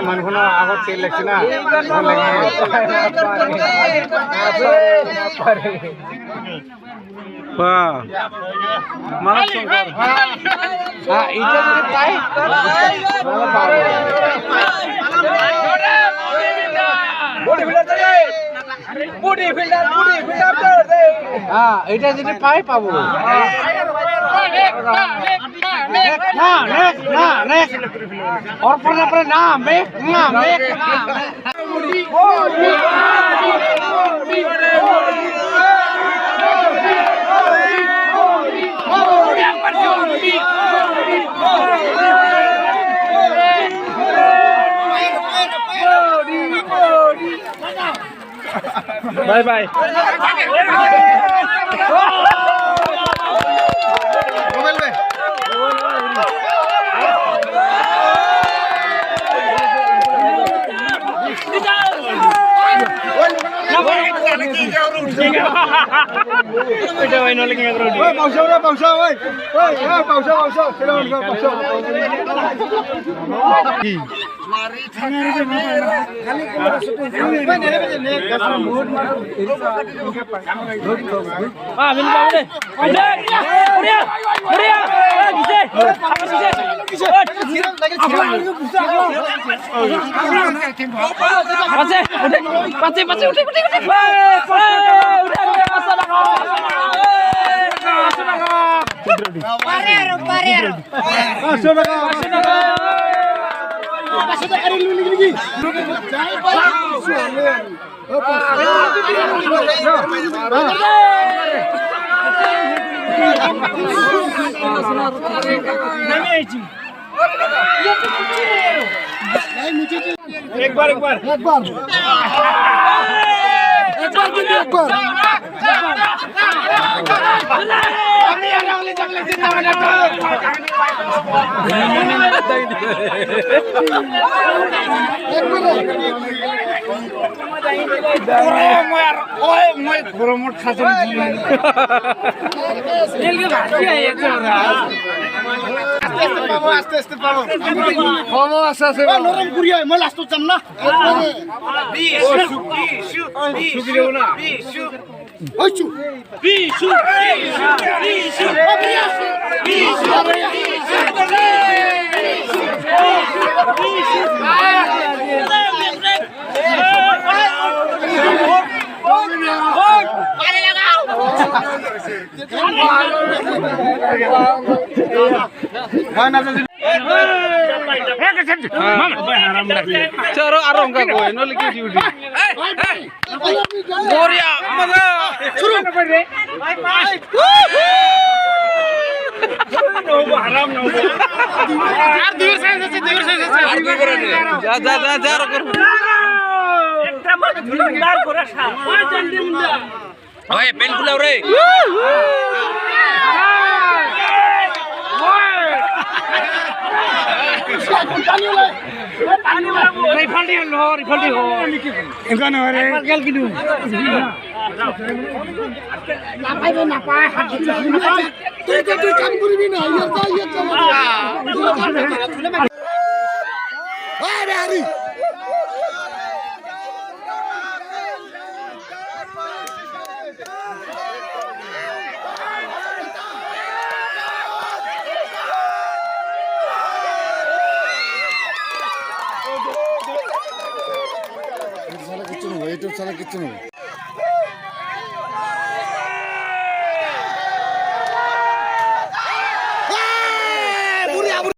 মানুষগুলো আগত তেল লাগছে না এটা যদি পাই পাবো बाय बाय मोबाइल में এটা ভাই নলে কি করো ওই পাউসা রে পাউসা ওই ওই পাউসা পাউসা চলো পাউসা কি মারি থানা রে খালি কোমর সুতে ওই নেরে বেজে নে গাছরা মোট মারো বিন বাবুরে ওরিয়া ওরিয়া কিসে কিসে ছিরাম লাগে ছিরাম পাছে পাছে উঠে উঠে উঠে एक बार एक बार एक बार एक बार আস্তে আস্তে পাবো খবর আছে আছে নরম পুরি হয় মই লাস্ট যাম না चलो आराम का कोई नो लिखी ड्यूटी गोरिया मजा शुरू आराम ना यार दूर से जा जा जा जा कर একটা মানে ধুলার করে সা ওই জলদি মুন্ডা ওই পেন খুলাও রে रिफंड हो इनका ना रे गल किनु ना पाइबे ना पाए हाथ ना पाए তুই কাম করবি না ইয়া চল আরে আরে YouTube channel कितना